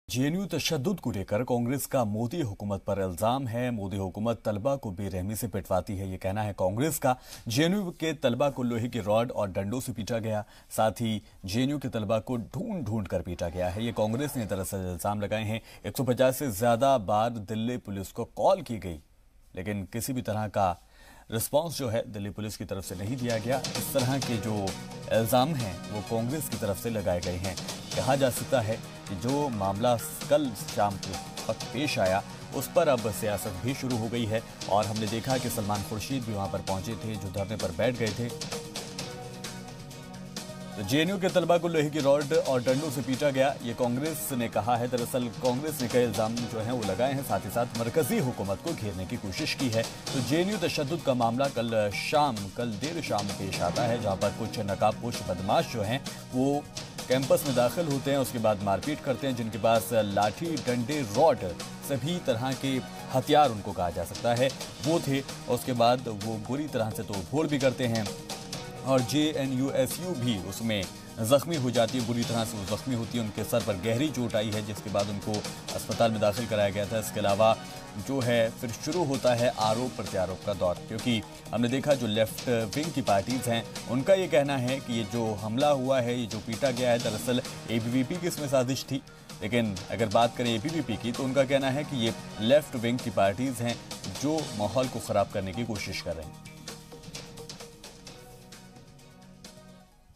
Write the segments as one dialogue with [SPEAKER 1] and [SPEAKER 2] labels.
[SPEAKER 1] JNU तशद्दुद को लेकर कांग्रेस का मोदी हुकूमत पर इल्जाम है। मोदी हुकूमत तलबा को बेरहमी से पिटवाती है, ये कहना है कांग्रेस का। जेएनयू के तलबा को लोहे की रॉड और डंडों से पीटा गया, साथ ही जेएनयू के तलबा को ढूंढ ढूंढ कर पीटा गया है, ये कांग्रेस ने दरअसल इल्जाम लगाए हैं। 150 से ज्यादा बार दिल्ली पुलिस को कॉल की गई, लेकिन किसी भी तरह का रिस्पांस जो है दिल्ली पुलिस की तरफ से नहीं दिया गया। इस तरह के जो इल्जाम हैं वो कांग्रेस की तरफ से लगाए गए हैं। कहा जा सकता है कि जो मामला कल शाम के वक्त पेश आया उस पर अब सियासत भी शुरू हो गई है और हमने देखा कि सलमान खुर्शीद भी वहां पर पहुंचे थे, जो धरने पर बैठ गए थे। तो जेएनयू के तलबा को लोहे की रॉड और डंडों से पीटा गया, ये कांग्रेस ने कहा है। दरअसल कांग्रेस ने कई इल्जाम जो हैं वो लगाए हैं, साथ ही साथ मरकजी हुकूमत को घेरने की कोशिश की है। तो जेएनयू तशद्दुद का मामला कल देर शाम पेश आता है, जहां पर कुछ नकाबपोश बदमाश जो हैं वो कैंपस में दाखिल होते हैं, उसके बाद मारपीट करते हैं, जिनके पास लाठी, डंडे, रॉड, सभी तरह के हथियार उनको कहा जा सकता है वो थे। उसके बाद वो बुरी तरह से तोड़फोड़ भी करते हैं और जेएनयूएसयू भी उसमें जख्मी हो जाती है, बुरी तरह से वो जख्मी होती है। उनके सर पर गहरी चोट आई है, जिसके बाद उनको अस्पताल में दाखिल कराया गया था। इसके अलावा जो है फिर शुरू होता है आरोप प्रत्यारोप का दौर, क्योंकि हमने देखा जो लेफ्ट विंग की पार्टीज हैं उनका ये कहना है कि ये जो हमला हुआ है, ये जो पीटा गया है, दरअसल एबीवीपी की इसमें साजिश थी। लेकिन अगर बात करें एबीवीपी की तो उनका कहना है कि ये लेफ्ट विंग की पार्टीज हैं जो माहौल को खराब करने की कोशिश कर रहे हैं।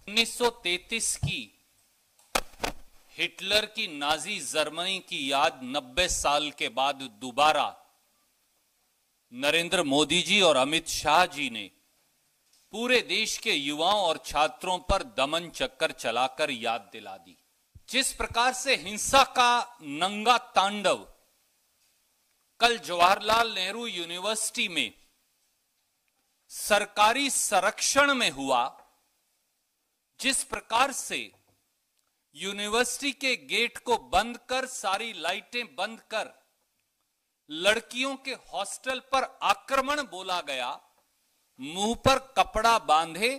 [SPEAKER 2] 1933 की हिटलर की नाजी जर्मनी की याद 90 साल के बाद दोबारा नरेंद्र मोदी जी और अमित शाह जी ने पूरे देश के युवाओं और छात्रों पर दमन चक्कर चलाकर याद दिला दी। जिस प्रकार से हिंसा का नंगा तांडव कल जवाहरलाल नेहरू यूनिवर्सिटी में सरकारी संरक्षण में हुआ, जिस प्रकार से यूनिवर्सिटी के गेट को बंद कर, सारी लाइटें बंद कर लड़कियों के हॉस्टल पर आक्रमण बोला गया, मुंह पर कपड़ा बांधे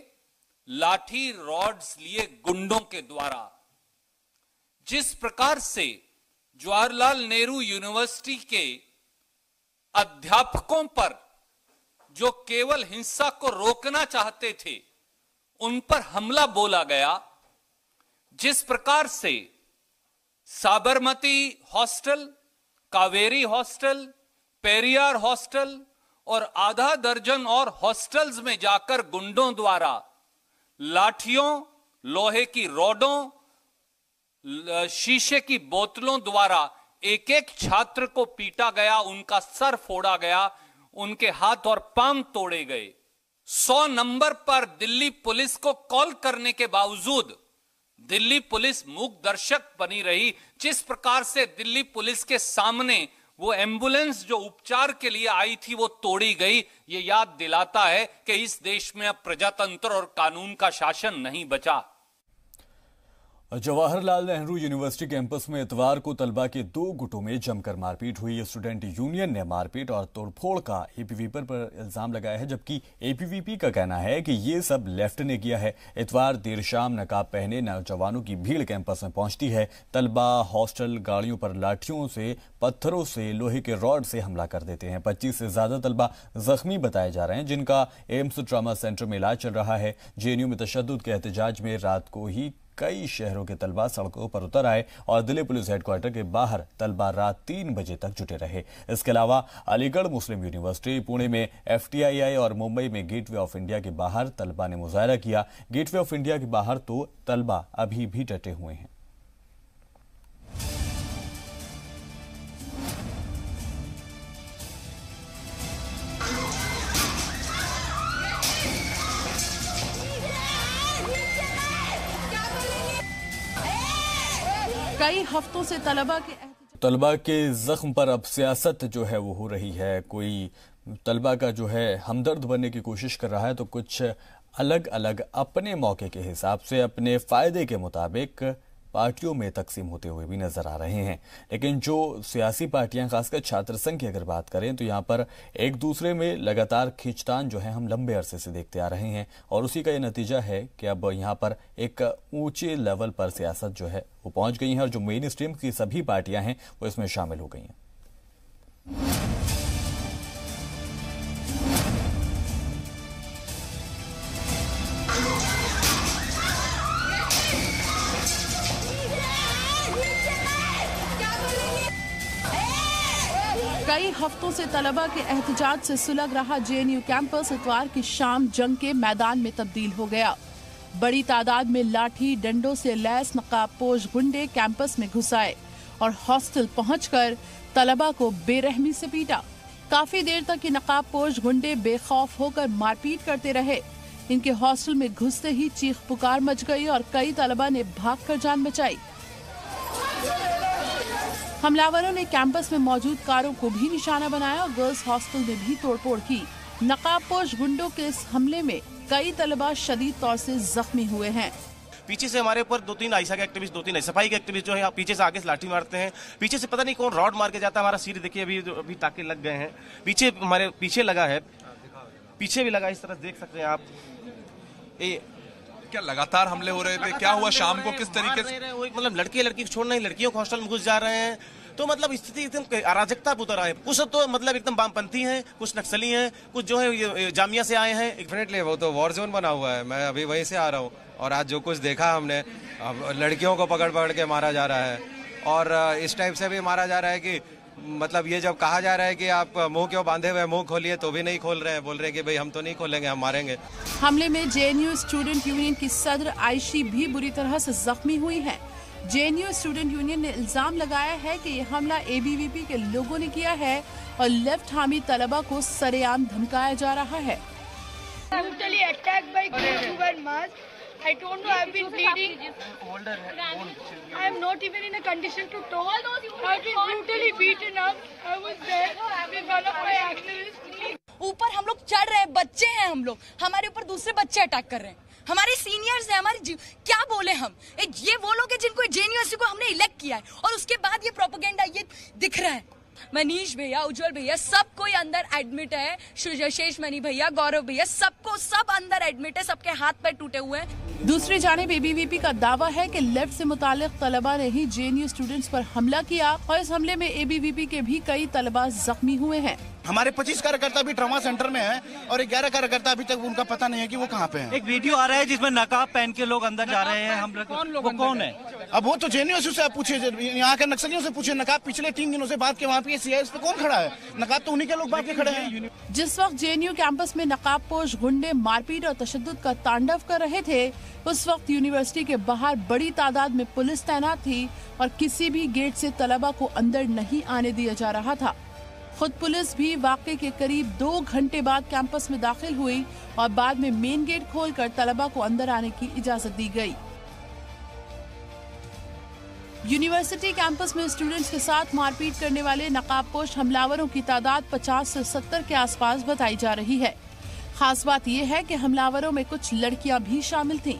[SPEAKER 2] लाठी रॉड्स लिए गुंडों के द्वारा, जिस प्रकार से जवाहरलाल नेहरू यूनिवर्सिटी के अध्यापकों पर जो केवल हिंसा को रोकना चाहते थे उन पर हमला बोला गया, जिस प्रकार से Sabarmati hostel, Kaveri hostel, Periyar hostel और आधा दर्जन और हॉस्टल्स में जाकर गुंडों द्वारा लाठियों, लोहे की रॉडों, शीशे की बोतलों द्वारा एक एक छात्र को पीटा गया, उनका सर फोड़ा गया, उनके हाथ और पांव तोड़े गए। 100 नंबर पर दिल्ली पुलिस को कॉल करने के बावजूद दिल्ली पुलिस मूक दर्शक बनी रही। जिस प्रकार से दिल्ली पुलिस के सामने वो एम्बुलेंस जो उपचार के लिए आई थी वो तोड़ी गई, ये याद दिलाता है कि इस देश में अब प्रजातंत्र और कानून का शासन नहीं बचा।
[SPEAKER 1] जवाहरलाल नेहरू यूनिवर्सिटी कैंपस में इतवार को तलबा के 2 गुटों में जमकर मारपीट हुई। स्टूडेंट यूनियन ने मारपीट और तोड़फोड़ का एबीवीपी पर इल्जाम लगाया है, जबकि एबीवीपी का कहना है कि ये सब लेफ्ट ने किया है। इतवार देर शाम नकाब पहने नौजवानों की भीड़ कैंपस में पहुंचती है। तलबा हॉस्टल गाड़ियों पर लाठियों से, पत्थरों से, लोहे के रॉड से हमला कर देते हैं। 25 से ज्यादा तलबा जख्मी बताए जा रहे हैं, जिनका एम्स ट्रामा सेंटर में इलाज चल रहा है। जेएनयू में तशद्दुद के एहतजाज में रात को ही कई शहरों के तलबा सड़कों पर उतर आए और दिल्ली पुलिस हेडक्वार्टर के बाहर तलबा रात 3 बजे तक जुटे रहे। इसके अलावा अलीगढ़ मुस्लिम यूनिवर्सिटी, पुणे में एफटीआईआई और मुंबई में गेटवे ऑफ इंडिया के बाहर तलबा ने मुजाहरा किया। गेटवे ऑफ इंडिया के बाहर तो तलबा अभी भी डटे हुए हैं।
[SPEAKER 3] कई हफ्तों से
[SPEAKER 1] तलबा के जख्म पर अब सियासत जो है वो हो रही है। कोई तलबा का जो है हमदर्द बनने की कोशिश कर रहा है, तो कुछ अलग अलग अपने मौके के हिसाब से, अपने फायदे के मुताबिक पार्टियों में तकसीम होते हुए भी नजर आ रहे हैं। लेकिन जो सियासी पार्टियां, खासकर छात्र संघ की अगर बात करें तो यहाँ पर एक दूसरे में लगातार खींचतान जो है हम लंबे अरसे से देखते आ रहे हैं, और उसी का ये नतीजा है कि अब यहाँ पर एक ऊंचे लेवल पर सियासत जो है वो पहुंच गई है, और जो मेन स्ट्रीम की सभी पार्टियां हैं वो इसमें शामिल हो गई हैं।
[SPEAKER 3] कई हफ्तों से तलबा के एहतजाज से सुलग रहा जेएनयू कैंपस इतवार की शाम जंग के मैदान में तब्दील हो गया। बड़ी तादाद में लाठी डंडों से लैस नकाबपोश गुंडे कैंपस में घुस आए और हॉस्टल पहुंचकर तलबा को बेरहमी से पीटा। काफी देर तक ये नकाबपोश गुंडे बेखौफ होकर मारपीट करते रहे। इनके हॉस्टल में घुसते ही चीख पुकार मच गई और कई तलबा ने भागकर जान बचाई। हमलावरों ने कैंपस में मौजूद कारों को भी निशाना बनाया और गर्ल्स हॉस्टल में भी तोड़फोड़ की। नकाबपोश गुंडों के इस हमले में कई तलबा शदीद तौर से जख्मी हुए हैं।
[SPEAKER 4] पीछे से हमारे ऊपर 2-3 आयशा के एक्टिविस्ट, 2-3 सफाई के एक्टिविस्ट जो है पीछे से आगे से लाठी मारते हैं। पीछे से पता नहीं कौन रॉड मार के जाता है। हमारा सिर देखिए अभी टाके लग गए हैं। पीछे हमारे पीछे लगा है, पीछे भी लगा, इस तरह देख सकते हैं आप।
[SPEAKER 5] क्या लगातार हमले हो रहे थे? क्या हुआ शाम को? किस तरीके से
[SPEAKER 4] मतलब लड़की छोड़ नहीं, लड़कियों को हॉस्टल में घुस जा रहे हैं। तो मतलब स्थिति एकदम अराजकता उतर आए। कुछ तो मतलब एकदम वामपंथी हैं, कुछ नक्सली हैं, कुछ जो है जामिया से आए हैं।
[SPEAKER 6] डेफिनेटली वो तो वॉर जोन बना हुआ है। मैं अभी वहीं से आ रहा हूँ और आज जो कुछ देखा हमने, लड़कियों को पकड़ पकड़ के मारा जा रहा है और इस टाइप से भी मारा जा रहा है कि मतलब ये जब कहा जा रहा है कि आप मुंह क्यों बांधे हुए, मुंह खोलिए, तो भी नहीं खोल रहे हैं। बोल रहे हैं कि भाई हम तो नहीं खोलेंगे, हम मारेंगे।
[SPEAKER 3] हमले में जेएनयू स्टूडेंट यूनियन की सदर आयशी भी बुरी तरह से जख्मी हुई है। जेएनयू स्टूडेंट यूनियन ने इल्जाम लगाया है कि यह हमला एबीवीपी के लोगों ने किया है और लेफ्ट हामी तलबा को सरेआम धमकाया जा रहा है।
[SPEAKER 7] I don't know. I've been bleeding. I am not even in a condition to talk. I've been brutally beaten up. I was there with one of my activists.
[SPEAKER 8] ऊपर हम लोग चढ़ रहे हैं, बच्चे हैं हम लोग, हमारे ऊपर दूसरे बच्चे अटैक कर रहे हैं। हमारे सीनियर्स हैं, हमारे क्या बोले हम? ये वो लोग हैं जिनको जेएनयू को हमने इलेक्ट किया है और उसके बाद ये प्रोपेगेंडा ये दिख रहा है। मनीष भैया, उज्जवल भैया, सब कोई अंदर एडमिट है। शेष मनी भैया, गौरव भैया, सब अंदर एडमिट है। सबके हाथ पैर टूटे हुए हैं।
[SPEAKER 3] दूसरी जानिब एबीवीपी का दावा है कि लेफ्ट से मुतालिक तलबा ने ही जेएनयू स्टूडेंट्स पर हमला किया और इस हमले में एबीवीपी के भी कई तलबा जख्मी हुए हैं।
[SPEAKER 9] हमारे 25 कार्यकर्ता भी ट्रॉमा सेंटर में हैं और 11 कार्यकर्ता अभी तक उनका पता नहीं है कि वो कहाँ पे हैं।
[SPEAKER 10] एक वीडियो आ रहा है जिसमें नकाब पहन के लोग अंदर जा रहे हैं। हम लोग कौन है?
[SPEAKER 9] अब वो तो जेएनयू से आप पूछिए, यहाँ के नक्सलियों से पूछिए। नकाब पिछले 3 दिनों से बात के वहाँ पे सीआईएस पे कौन खड़ा है? नकाब तो उन्हीं के लोग बात के खड़े हैं।
[SPEAKER 3] जिस वक्त जेएनयू कैंपस में नकाबपोश गुंडे मारपीट और तशद्दुद का तांडव कर रहे थे, उस वक्त यूनिवर्सिटी के बाहर बड़ी तादाद में पुलिस तैनात थी और किसी भी गेट से तलबा को अंदर नहीं आने दिया जा रहा था। खुद पुलिस भी वाक़े के करीब 2 घंटे बाद कैंपस में दाखिल हुई और बाद में मेन गेट खोलकर तलबा को अंदर आने की इजाजत दी गई। यूनिवर्सिटी कैंपस में स्टूडेंट्स के साथ मारपीट करने वाले नकाबपोश हमलावरों की तादाद 50 से 70 के आसपास बताई जा रही है। खास बात यह है कि हमलावरों में कुछ लड़कियां भी शामिल थीं।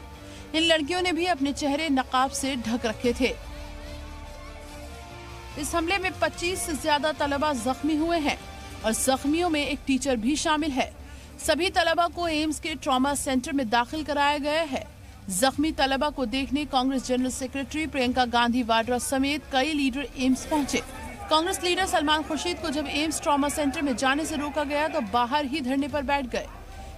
[SPEAKER 3] इन लड़कियों ने भी अपने चेहरे नकाब से ढक रखे थे। इस हमले में 25 से ज्यादा तलबा जख्मी हुए हैं और जख्मियों में एक टीचर भी शामिल है। सभी तलबा को एम्स के ट्रॉमा सेंटर में दाखिल कराया गया है। जख्मी तलबा को देखने कांग्रेस जनरल सेक्रेटरी प्रियंका गांधी वाड्रा समेत कई लीडर एम्स पहुंचे। कांग्रेस लीडर सलमान खुर्शीद को जब एम्स ट्रॉमा सेंटर में जाने से रोका गया तो बाहर ही धरने पर बैठ गए।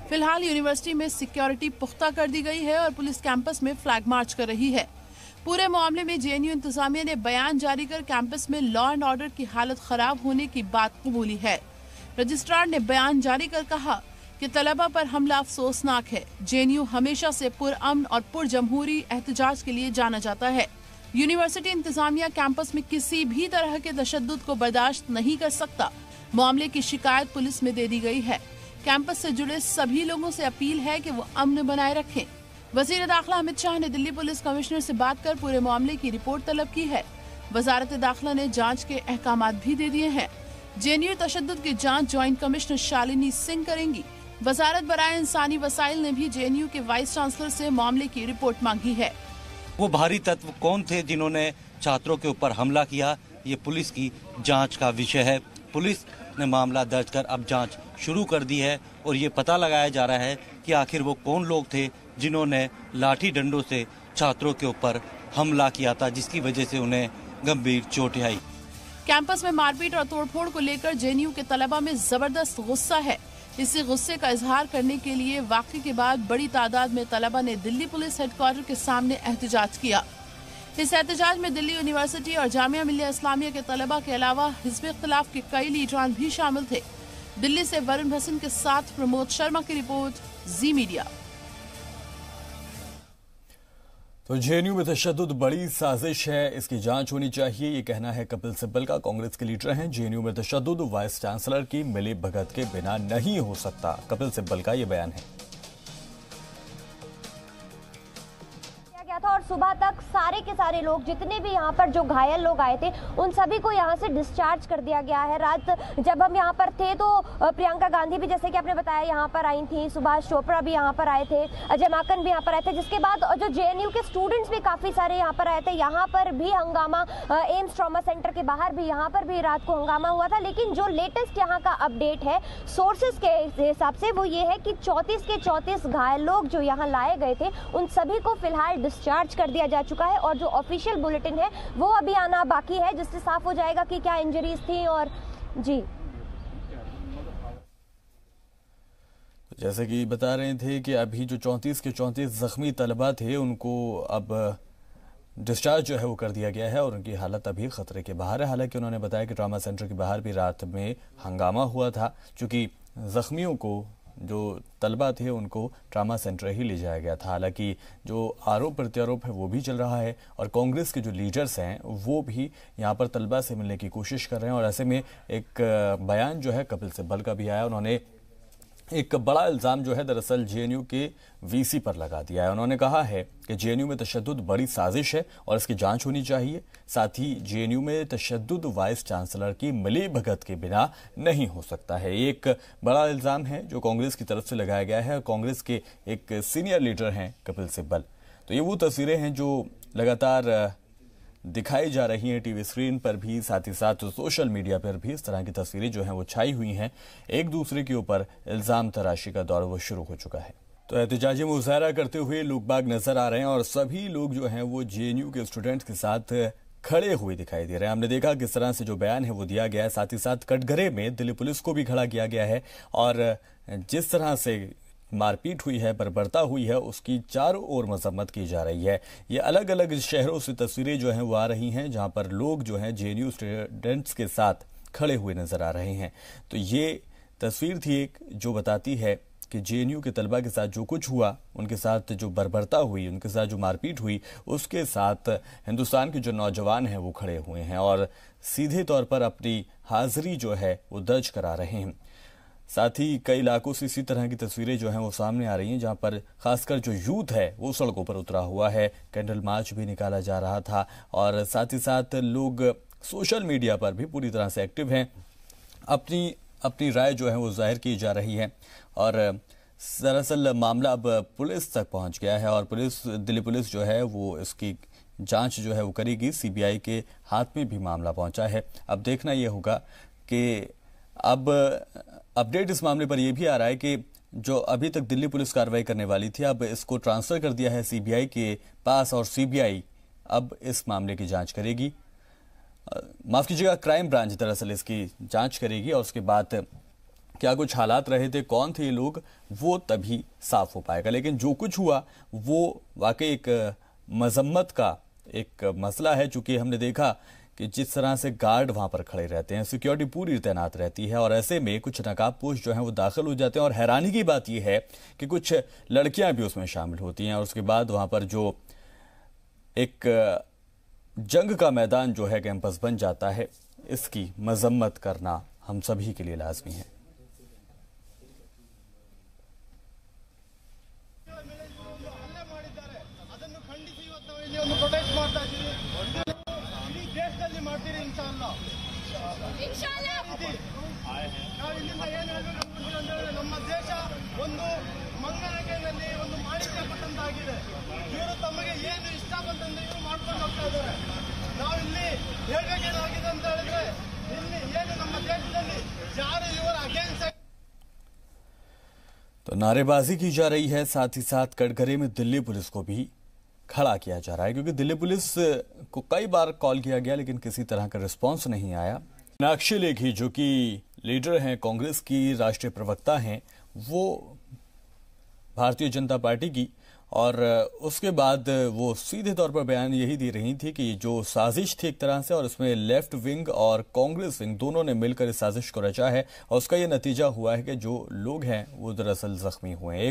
[SPEAKER 3] फिलहाल यूनिवर्सिटी में सिक्योरिटी पुख्ता कर दी गई है और पुलिस कैंपस में फ्लैग मार्च कर रही है। पूरे मामले में जेएनयू इंतजामिया ने बयान जारी कर कैंपस में लॉ एंड ऑर्डर की हालत खराब होने की बात कबूली है। रजिस्ट्रार ने बयान जारी कर कहा कि तलबा पर हमला अफसोसनाक है। जेएनयू हमेशा से पुरअमन और पुरजमहूरी एहतजाज के लिए जाना जाता है। यूनिवर्सिटी इंतजामिया कैंपस में किसी भी तरह के तशद्दुद को बर्दाश्त नहीं कर सकता। मामले की शिकायत पुलिस में दे दी गई है। कैंपस से जुड़े सभी लोगों से अपील है कि वो अमन बनाए रखें। वजीर दाखिला अमित शाह ने दिल्ली पुलिस कमिश्नर से बात कर पूरे मामले की रिपोर्ट तलब की है। वजारत दाखिला ने जांच के अहकामात भी दे दिए हैं। जेएनयू तशद्दुद की जांच ज्वाइंट कमिश्नर शालिनी सिंह करेंगी। वजारत बराए इंसानी वसाइल ने भी जेएनयू के वाइस चांसलर से मामले की रिपोर्ट मांगी है।
[SPEAKER 10] वो भारी तत्व कौन थे जिन्होंने छात्रों के ऊपर हमला किया, ये पुलिस की जांच का विषय है। पुलिस ने मामला दर्ज कर अब जांच शुरू कर दी है और ये पता लगाया जा रहा है कि आखिर वो कौन लोग थे जिन्होंने लाठी डंडों से छात्रों के ऊपर हमला किया था, जिसकी वजह से उन्हें गंभीर चोटें आई।
[SPEAKER 3] कैंपस में मारपीट और तोड़फोड़ को लेकर जेएनयू के तलबा में जबरदस्त गुस्सा है। इसी गुस्से का इजहार करने के लिए वाक़े के बाद बड़ी तादाद में तलबा ने दिल्ली पुलिस हेडक्वार्टर के सामने एहतजाज किया। इस एहतजाज में दिल्ली यूनिवर्सिटी और जामिया मिल्लिया इस्लामिया के तलबा के अलावा हिज़्ब इख्तिलाफ के कई लीडरान भी शामिल थे। दिल्ली से वरुण भसीन के साथ प्रमोद शर्मा की रिपोर्ट, जी मीडिया।
[SPEAKER 1] तो जेएनयू में तशद्दुद बड़ी साजिश है, इसकी जांच होनी चाहिए, ये कहना है कपिल सिब्बल का। कांग्रेस के लीडर हैं, जेएनयू में तशद्दुद वाइस चांसलर की मिली भगत के बिना नहीं हो सकता, कपिल सिब्बल का ये बयान है।
[SPEAKER 11] था और सुबह तक सारे के सारे लोग, जितने भी यहाँ पर जो घायल लोग आए थे, उन सभी को यहाँ से डिस्चार्ज कर दिया गया है। रात जब हम यहाँ पर थे तो प्रियंका गांधी भी, जैसे कि आपने बताया, यहाँ पर आई थी, सुभाष चोपड़ा भी यहाँ पर आए थे, अजय माकन भी यहाँ पर आए थे, जिसके बाद जो जेएनयू के स्टूडेंट्स भी काफ़ी सारे यहाँ पर आए थे। यहाँ पर भी हंगामा, एम्स ट्रॉमा सेंटर के बाहर भी यहाँ पर भी रात को हंगामा हुआ था। लेकिन जो लेटेस्ट यहाँ का अपडेट है सोर्सेज के हिसाब से, वो ये है कि 34 के 34 घायल लोग जो यहाँ लाए गए थे, उन सभी को फिलहाल डिस्चार्ज कर दिया जा चुका है और जो ऑफिशियल बुलेटिन है वो अभी आना बाकी है, जिससे साफ हो जाएगा कि क्या इंजरीज थी। और जी,
[SPEAKER 1] जैसे कि बता रहे थे कि अभी जो 34 के 34 जख्मी तलबा थे, उनको अब डिस्चार्ज जो है वो कर दिया गया है और उनकी हालत अभी खतरे के बाहर है। हालांकि उन्होंने बताया कि ट्रॉमा सेंटर के बाहर भी रात में हंगामा हुआ था, क्योंकि जख्मियों को, जो तलबा थे, उनको ट्रामा सेंटर ही ले जाया गया था। हालांकि जो आरोप प्रत्यारोप है वो भी चल रहा है और कांग्रेस के जो लीडर्स हैं वो भी यहाँ पर तलबा से मिलने की कोशिश कर रहे हैं। और ऐसे में एक बयान जो है कपिल सिब्बल का भी आया। उन्होंने एक बड़ा इल्ज़ाम जो है दरअसल जेएनयू के वीसी पर लगा दिया है। उन्होंने कहा है कि जेएनयू में तशद्दुद बड़ी साजिश है और इसकी जांच होनी चाहिए। साथ ही जेएनयू में तशद्दुद वाइस चांसलर की मिली भगत के बिना नहीं हो सकता है। एक बड़ा इल्ज़ाम है जो कांग्रेस की तरफ से लगाया गया है। कांग्रेस के एक सीनियर लीडर हैं कपिल सिब्बल। तो ये वो तस्वीरें हैं जो लगातार दिखाई जा रही हैं टीवी स्क्रीन पर भी, साथ ही साथ सोशल मीडिया पर भी। इस तरह की तस्वीरें जो हैं वो छाई हुई हैं। एक दूसरे के ऊपर इल्जाम तराशी का दौर वो शुरू हो चुका है। तो एहतजाजी मुजाहरा करते हुए लोग बाग नजर आ रहे हैं और सभी लोग जो हैं वो जेएनयू के स्टूडेंट्स के साथ खड़े हुए दिखाई दे रहे हैं। हमने देखा किस तरह से जो बयान है वो दिया गया है। साथ ही साथ कटघरे में दिल्ली पुलिस को भी खड़ा किया गया है और जिस तरह से मारपीट हुई है, बर्बरता हुई है, उसकी चारों ओर मजम्मत की जा रही है। ये अलग अलग शहरों से तस्वीरें जो हैं वो आ रही हैं जहां पर लोग जो हैं जेएनयू स्टूडेंट्स के साथ खड़े हुए नजर आ रहे हैं। तो ये तस्वीर थी एक जो बताती है कि जेएनयू के तलबा के साथ जो कुछ हुआ, उनके साथ जो बर्बरता हुई, उनके साथ जो मारपीट हुई, उसके साथ हिंदुस्तान के जो नौजवान हैं वो खड़े हुए हैं और सीधे तौर पर अपनी हाजिरी जो है वो दर्ज करा रहे हैं। साथ ही कई इलाकों से इसी तरह की तस्वीरें जो हैं वो सामने आ रही हैं जहां पर खासकर जो यूथ है वो सड़कों पर उतरा हुआ है। कैंडल मार्च भी निकाला जा रहा था और साथ ही साथ लोग सोशल मीडिया पर भी पूरी तरह से एक्टिव हैं। अपनी राय जो है वो जाहिर की जा रही है और दरअसल मामला अब पुलिस तक पहुंच गया है और दिल्ली पुलिस जो है वो इसकी जांच जो है वो करेगी। सीबीआई के हाथ में भी मामला पहुंचा है। अब देखना यह होगा कि अब अपडेट इस मामले पर यह भी आ रहा है कि जो अभी तक दिल्ली पुलिस कार्रवाई करने वाली थी, अब इसको ट्रांसफर कर दिया है सीबीआई के पास और सीबीआई अब इस मामले की जांच करेगी। माफ कीजिएगा, क्राइम ब्रांच दरअसल इसकी जांच करेगी और उसके बाद क्या कुछ हालात रहे थे, कौन थे ये लोग, वो तभी साफ हो पाएगा। लेकिन जो कुछ हुआ वो वाकई एक मजम्मत का एक मसला है, चूंकि हमने देखा कि जिस तरह से गार्ड वहां पर खड़े रहते हैं, सिक्योरिटी पूरी तैनात रहती है और ऐसे में कुछ नकाबपोश जो हैं वो दाखिल हो जाते हैं और हैरानी की बात यह है कि कुछ लड़कियां भी उसमें शामिल होती हैं और उसके बाद वहां पर जो एक जंग का मैदान जो है कैंपस बन जाता है, इसकी मजम्मत करना हम सभी के लिए लाजमी है।
[SPEAKER 7] इंशाल्लाह
[SPEAKER 12] ನಮ್ಮ ದೇಶ ಒಂದು ಮಂಗಳಕೆಯಲ್ಲಿ ಒಂದು ಮಾಣಿಕ್ಯ ಪಟ್ಟಂತಾಗಿದೆ. ಇವರು ತಮಗೆ ಏನು ಇಷ್ಟ ಬಂತಂದ್ರೆ ಇವರು ಮಾಡ್ಕೊಂಡು ಹೋಗ್ತಾ ಇದ್ದಾರೆ. ನಾವು ಇಲ್ಲಿ ಹೇಳ್ಬೇಕೇನಾಗಿದೆ ಅಂತ ಹೇಳಿದ್ರೆ ಇಲ್ಲಿ ಏನು ನಮ್ಮ ದೇಶದಲ್ಲಿ ಯಾರು ಇವರ ಅಗೇನ್ಸ್ಟ್.
[SPEAKER 1] तो नारेबाजी की जा रही है, साथ ही साथ कटघरे में दिल्ली पुलिस को भी खड़ा किया जा रहा है, क्योंकि दिल्ली पुलिस को कई बार कॉल किया गया लेकिन किसी तरह का रिस्पांस नहीं आया। मीनाक्षी लेखी जो कि लीडर हैं, कांग्रेस की राष्ट्रीय प्रवक्ता हैं, वो भारतीय जनता पार्टी की, और उसके बाद वो सीधे तौर पर बयान यही दे रही थी कि जो साजिश थी एक तरह से, और इसमें लेफ्ट विंग और कांग्रेस विंग दोनों ने मिलकर इस साजिश को रचा है, और उसका ये नतीजा हुआ है कि जो लोग हैं वो दरअसल जख्मी हुए हैं।